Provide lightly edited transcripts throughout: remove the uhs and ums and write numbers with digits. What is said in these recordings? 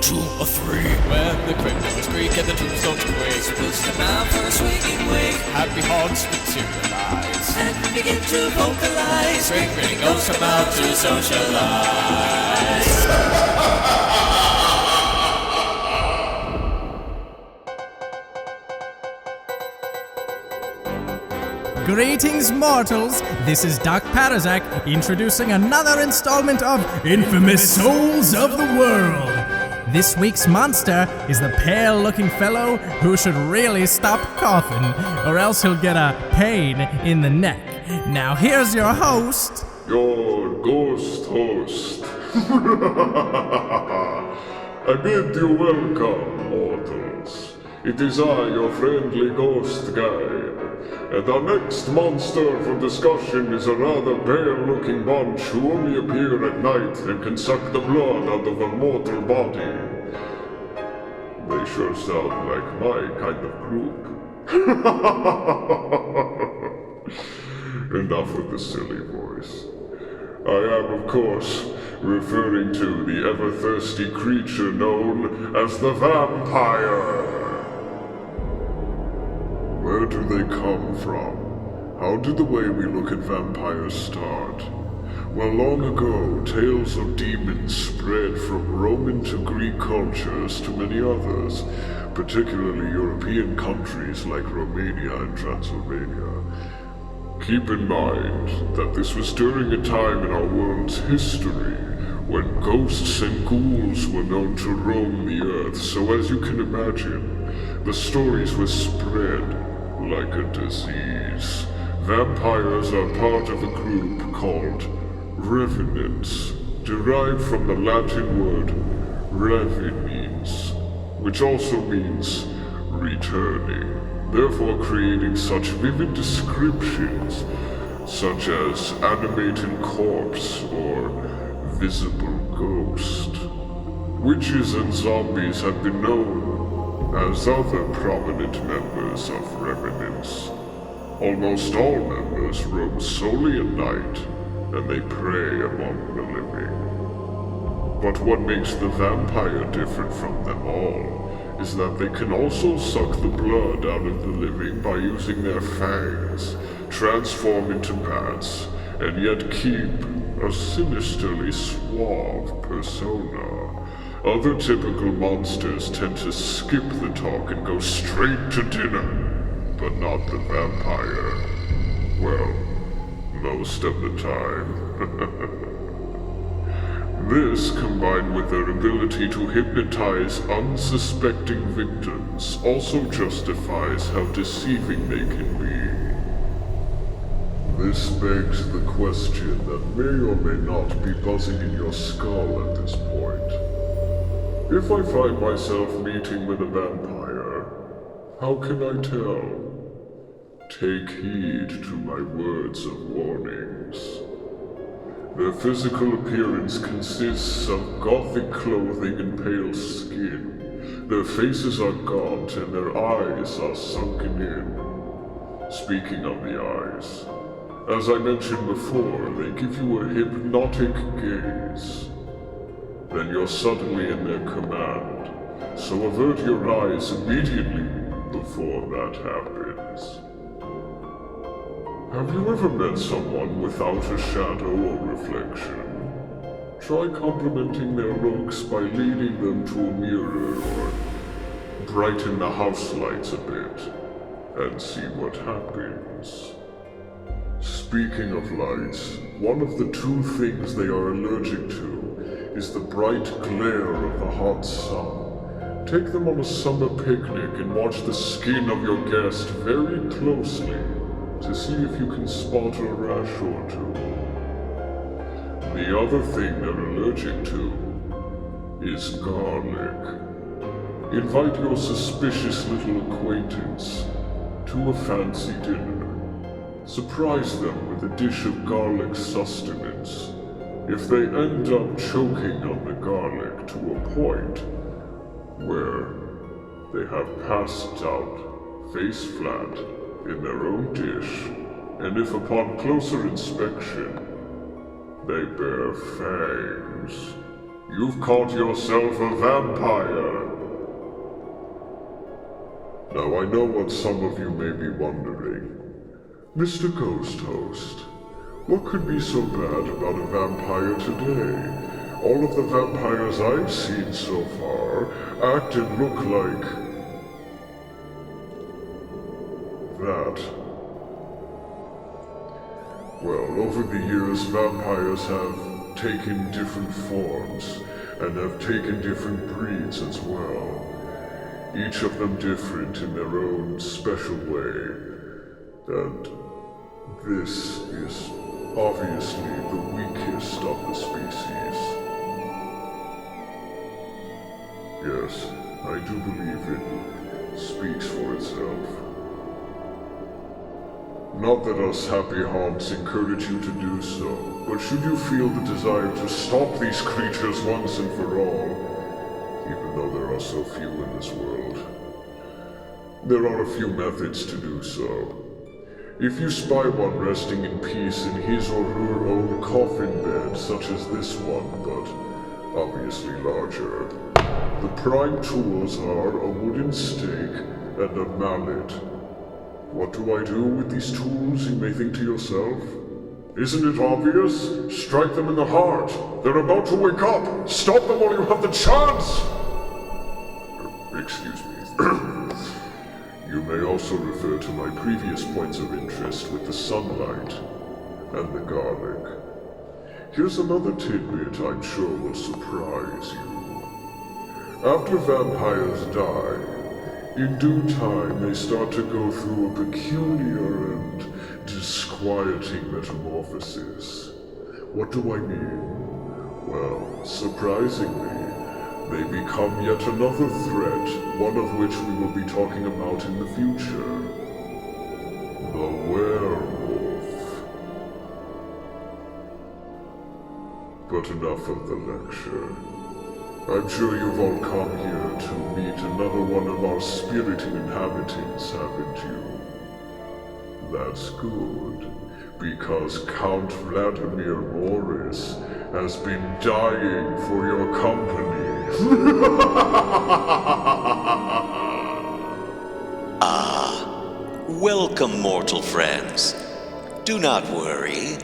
2 or 3. When the cryptos creak and the tombstones quake, Spooks come out for a swinging wake. happy haunts materialize, And begin to vocalize. Grinning ghosts come out to socialize. Greetings, mortals! This is Doc Parazak introducing another installment of Infamous Souls of the World. This week's monster is the pale-looking fellow who should really stop coughing, or else he'll get a pain in the neck. Now here's your host. Your ghost host. I bid you welcome, mortals. It is I, your friendly ghost guide. And our next monster for discussion is a rather pale-looking bunch who only appear at night and can suck the blood out of a mortal body. They sure sound like my kind of group. Enough with the silly voice. I am, of course, referring to the ever-thirsty creature known as the vampire. Where do they come from? How did the way we look at vampires start? Well, long ago, tales of demons spread from Roman to Greek cultures to many others, particularly European countries like Romania and Transylvania. Keep in mind that this was during a time in our world's history when ghosts and ghouls were known to roam the earth, so as you can imagine, the stories were spread like a disease. Vampires are part of a group called revenants, derived from the Latin word revenens, which also means returning, therefore creating such vivid descriptions such as animated corpse or visible ghost. Witches and zombies have been known as other prominent members of revenants. Almost all members roam solely at night, and they prey among the living. But what makes the vampire different from them all is that they can also suck the blood out of the living by using their fangs, transform into bats, and yet keep a sinisterly suave persona. Other typical monsters tend to skip the talk and go straight to dinner, but not the vampire. Well, most of the time. This, combined with their ability to hypnotize unsuspecting victims, also justifies how deceiving they can be. This begs the question that may or may not be buzzing in your skull at this point. If I find myself meeting with a vampire, how can I tell? Take heed to my words of warnings. Their physical appearance consists of gothic clothing and pale skin. Their faces are gaunt and their eyes are sunken in. Speaking of the eyes, as I mentioned before, they give you a hypnotic gaze. Then you're suddenly in their command, so avert your eyes immediately before that happens. Have you ever met someone without a shadow or reflection? Try complimenting their looks by leading them to a mirror or brighten the house lights a bit and see what happens. Speaking of lights, one of the two things they are allergic to is the bright glare of the hot sun. Take them on a summer picnic and watch the skin of your guest very closely to see if you can spot a rash or two. The other thing they're allergic to is garlic. Invite your suspicious little acquaintance to a fancy dinner. Surprise them with a dish of garlic sustenance. If they end up choking on the garlic to a point where they have passed out face flat in their own dish, and if upon closer inspection they bear fangs, You've called yourself a vampire. Now I know what some of you may be wondering. Mr. Ghost Host, what could be so bad about a vampire today? All of the vampires I've seen so far act and look like that. Well, over the years, vampires have taken different forms and have taken different breeds as well. Each of them different in their own special way. And this is obviously the weakest of the species. Yes, I do believe it speaks for itself. Not that us happy haunts encourage you to do so, but should you feel the desire to stop these creatures once and for all, even though there are so few in this world, there are a few methods to do so. If you spy one resting in peace in his or her own coffin bed, such as this one, but obviously larger, the prime tools are a wooden stake and a mallet. What do I do with these tools, you may think to yourself? Isn't it obvious? Strike them in the heart. They're about to wake up. Stop them while you have the chance! Excuse me. You may also refer to my previous points of interest with the sunlight and the garlic. Here's another tidbit I'm sure will surprise you. After vampires die, in due time they start to go through a peculiar and disquieting metamorphosis. What do I mean? Well, surprisingly, they become yet another threat, one of which we will be talking about in the future. The werewolf. But enough of the lecture. I'm sure you've all come here to meet another one of our spirited inhabitants, haven't you? That's good, because Count Vladimir Morris has been dying for your company. Welcome, mortal friends. Do not worry.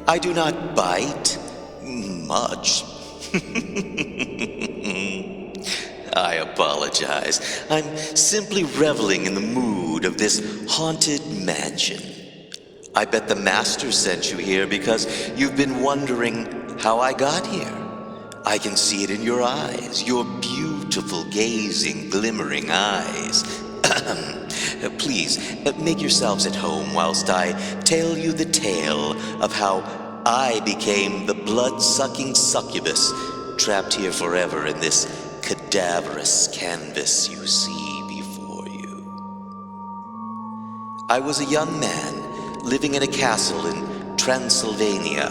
I do not bite much. I apologize. I'm simply reveling in the mood of this haunted mansion. I bet the master sent you here because you've been wondering how I got here. I can see it in your eyes, your beautiful, gazing, glimmering eyes. Please, make yourselves at home whilst I tell you the tale of how I became the blood-sucking succubus trapped here forever in this cadaverous canvas you see before you. I was a young man living in a castle in Transylvania.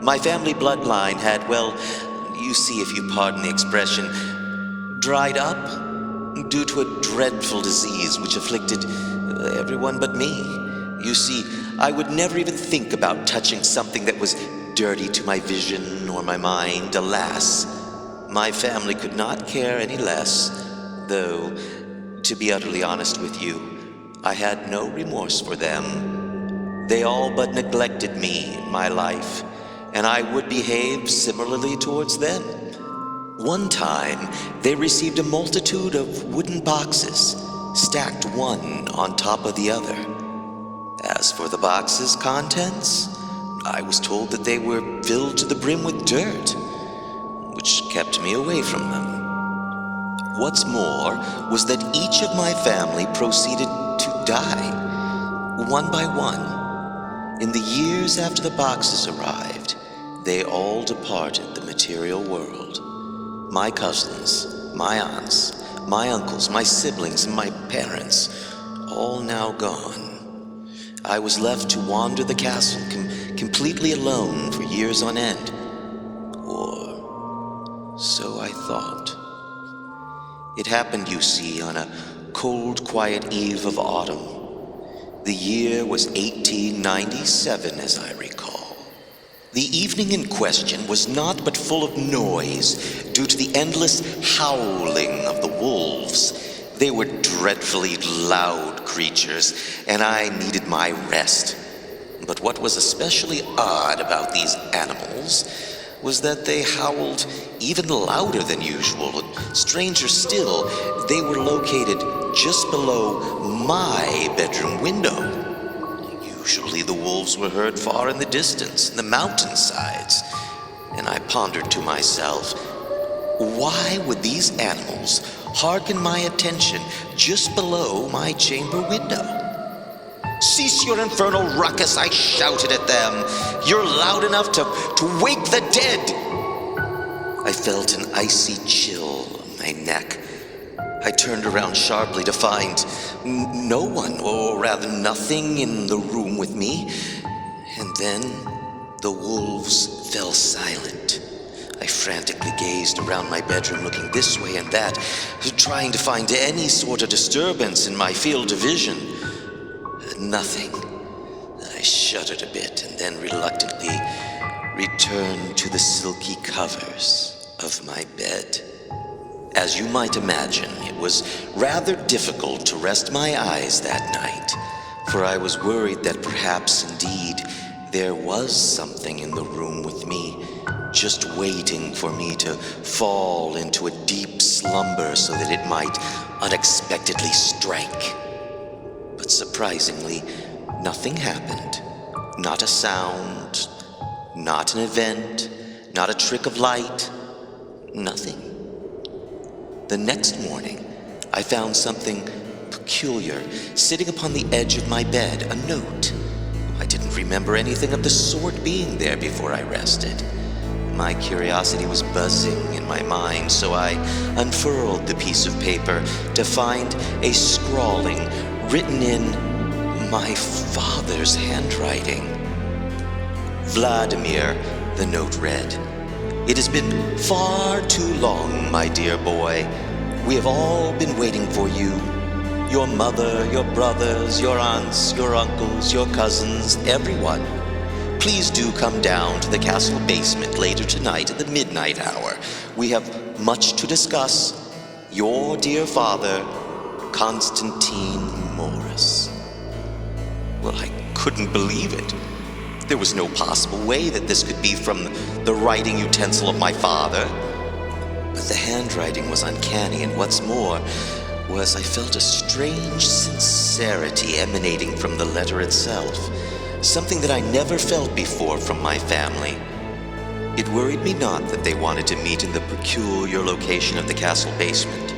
My family bloodline had, well, you see if you pardon the expression, dried up due to a dreadful disease which afflicted everyone but me. You see, I would never even think about touching something that was dirty to my vision or my mind. Alas, my family could not care any less, though, to be utterly honest with you, I had no remorse for them. They all but neglected me in my life, and I would behave similarly towards them. One time, they received a multitude of wooden boxes, stacked one on top of the other. As for the boxes' contents, I was told that they were filled to the brim with dirt, which kept me away from them. What's more was that each of my family proceeded to die, one by one. In the years after the boxes arrived, they all departed the material world. My cousins, my aunts, my uncles, my siblings, and my parents, all now gone. I was left to wander the castle completely alone for years on end. Or so I thought. It happened, you see, on a cold, quiet eve of autumn. The year was 1897, as I recall. The evening in question was not but full of noise due to the endless howling of the wolves. They were dreadfully loud creatures, and I needed my rest. But what was especially odd about these animals was that they howled even louder than usual, and stranger still, they were located just below my bedroom window. Usually the wolves were heard far in the distance, in the mountainsides, and I pondered to myself, why would these animals hearken my attention just below my chamber window? "Cease your infernal ruckus," I shouted at them. "You're loud enough to wake the dead." I felt an icy chill on my neck. I turned around sharply to find no one, or rather nothing, in the room with me. And then the wolves fell silent. I frantically gazed around my bedroom, looking this way and that, trying to find any sort of disturbance in my field of vision. Nothing. I shuddered a bit and then reluctantly returned to the silky covers of my bed. As you might imagine, it was rather difficult to rest my eyes that night, for I was worried that perhaps indeed there was something in the room with me, just waiting for me to fall into a deep slumber so that it might unexpectedly strike. But surprisingly, nothing happened. Not a sound, not an event, not a trick of light, nothing. The next morning, I found something peculiar sitting upon the edge of my bed, a note. I didn't remember anything of the sort being there before I rested. My curiosity was buzzing in my mind, so I unfurled the piece of paper to find a scrawling written in my father's handwriting. "Vladimir," the note read. "It has been far too long, my dear boy. We have all been waiting for you. Your mother, your brothers, your aunts, your uncles, your cousins, everyone. Please do come down to the castle basement later tonight at the midnight hour. We have much to discuss. Your dear father, Constantine Morris." Well, I couldn't believe it. There was no possible way that this could be from the writing utensil of my father. But the handwriting was uncanny, and what's more was I felt a strange sincerity emanating from the letter itself, something that I never felt before from my family. It worried me not that they wanted to meet in the peculiar location of the castle basement.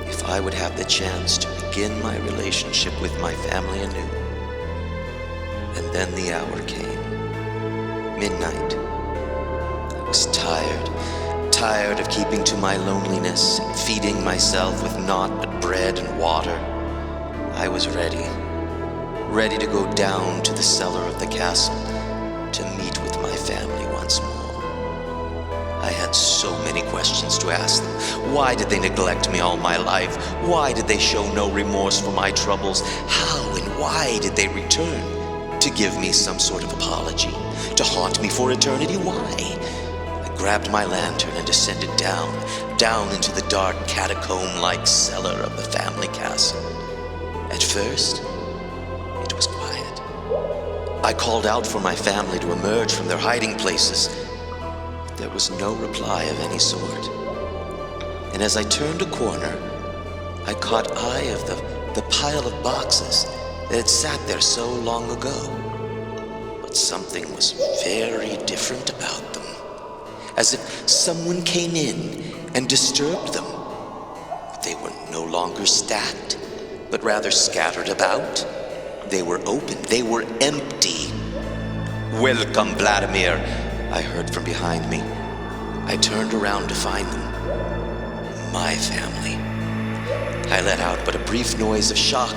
If I would have the chance to begin my relationship with my family anew. And then the hour came. Midnight. I was tired of keeping to my loneliness and feeding myself with naught but bread and water. I was ready to go down to the cellar of the castle to meet with my family once more. I had so many questions to ask them. Why did they neglect me all my life? Why did they show no remorse for my troubles? How and why did they return? To give me some sort of apology? To haunt me for eternity? Why? I grabbed my lantern and descended down into the dark catacomb-like cellar of the family castle. At first, it was quiet. I called out for my family to emerge from their hiding places. There was no reply of any sort. And as I turned a corner, I caught eye of the pile of boxes that had sat there so long ago. But something was very different about them, as if someone came in and disturbed them. They were no longer stacked, but rather scattered about. They were open, they were empty. "Welcome, Vladimir," I heard from behind me. I turned around to find them. My family. I let out but a brief noise of shock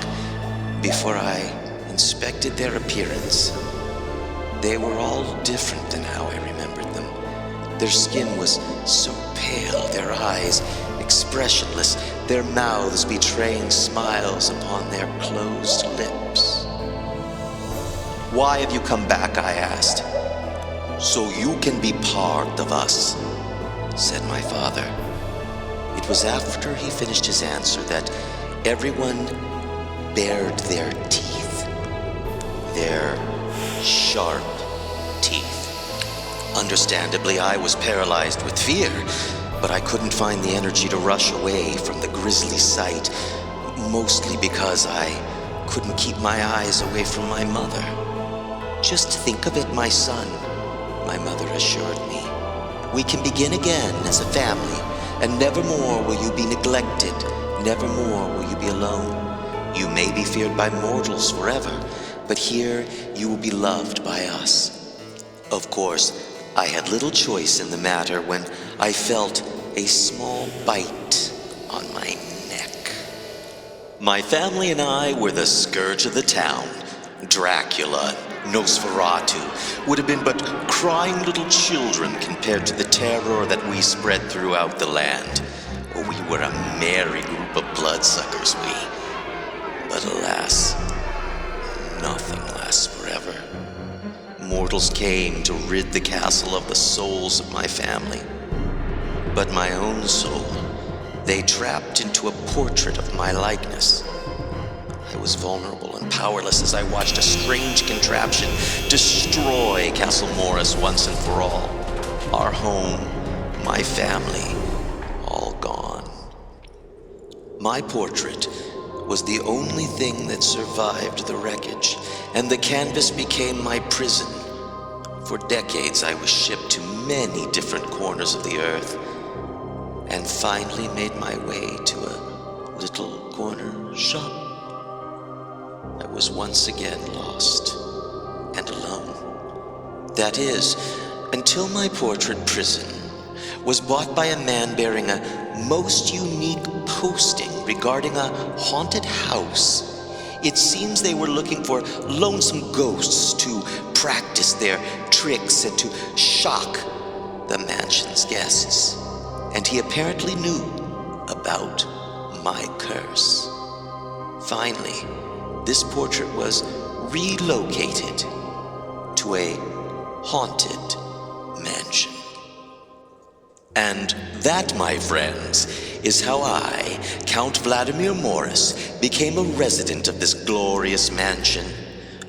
before I inspected their appearance. They were all different than how I remembered them. Their skin was so pale, their eyes expressionless, their mouths betraying smiles upon their closed lips. "Why have you come back?" I asked. so you can be part of us," said my father. It was after he finished his answer that everyone bared their teeth. Their sharp teeth. Understandably, I was paralyzed with fear, but I couldn't find the energy to rush away from the grisly sight, mostly because I couldn't keep my eyes away from my mother. "Just think of it, my son," my mother assured me. "We can begin again as a family, and never more will you be neglected, never more will you be alone. You may be feared by mortals forever, but here you will be loved by us." Of course, I had little choice in the matter when I felt a small bite on my neck. My family and I were the scourge of the town. Dracula, Nosferatu would have been but crying little children compared to the terror that we spread throughout the land. We were a merry group of bloodsuckers, we. But alas, nothing lasts forever. Mortals came to rid the castle of the souls of my family. But my own soul, they trapped into a portrait of my likeness. I was vulnerable and powerless as I watched a strange contraption destroy Castle Morris once and for all. Our home, my family, all gone. My portrait was the only thing that survived the wreckage, and the canvas became my prison. For decades, I was shipped to many different corners of the earth, and finally made my way to a little corner shop. I was once again lost and alone. That is, until my portrait prison was bought by a man bearing a most unique posting regarding a haunted house. It seems they were looking for lonesome ghosts to practice their tricks and to shock the mansion's guests. And he apparently knew about my curse. Finally, this portrait was relocated to a haunted mansion. And that, my friends, is how I, Count Vladimir Morris, became a resident of this glorious mansion.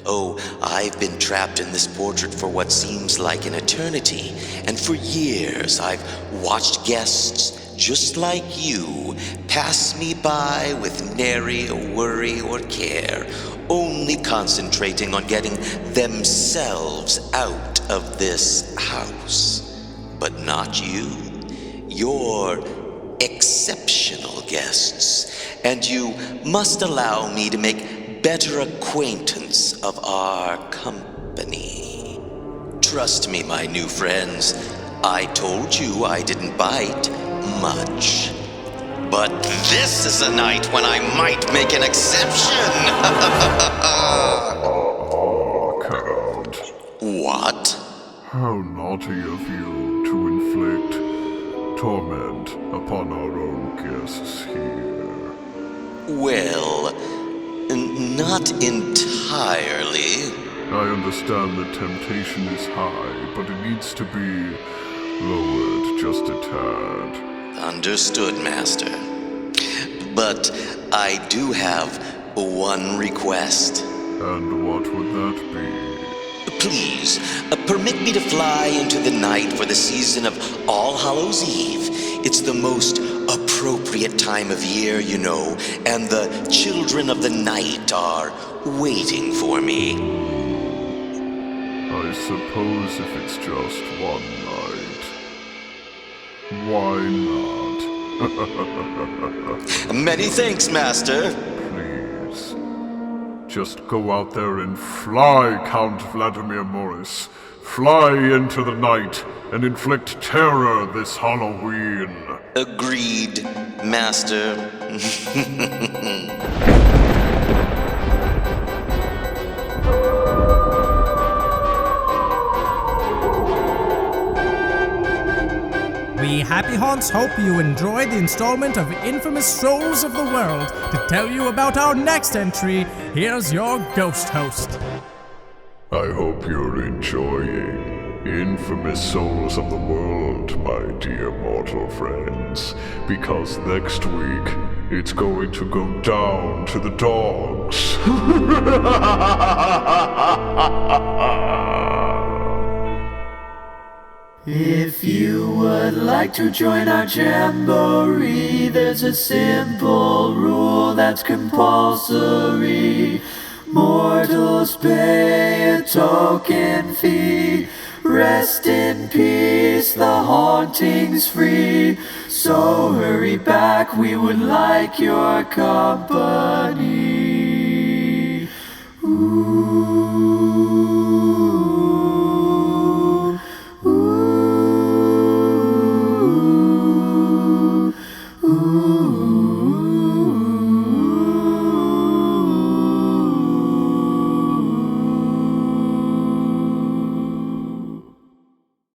Oh, I've been trapped in this portrait for what seems like an eternity, and for years I've watched guests just like you pass me by with nary a worry or care, only concentrating on getting themselves out of this house. But not you. You're exceptional guests, and you must allow me to make better acquaintance of our company. Trust me, my new friends, I told you I didn't bite much. But this is a night when I might make an exception. Count. What? How naughty of you to inflict torment upon our own guests here. Well, not entirely. I understand the temptation is high, but it needs to be lowered just a tad. Understood, Master. But I do have one request. And what would that be? Please, permit me to fly into the night for the season of All Hallows Eve. It's the most appropriate time of year, you know, and the children of the night are waiting for me. I suppose if it's just one night, why not? Many thanks, Master. Please, just go out there and fly, Count Vladimir Morris. Fly into the night and inflict terror this Halloween. Agreed, Master. We Happy Haunts hope you enjoyed the installment of Infamous Souls of the World. To tell you about our next entry, here's your ghost host. I hope you're enjoying infamous souls of the world, my dear mortal friends, because next week it's going to go down to the dogs. If you would like to join our jamboree, there's a simple rule that's compulsory. Mortals pay a token fee. Rest in peace, the haunting's free. So hurry back, we would like your company. Ooh.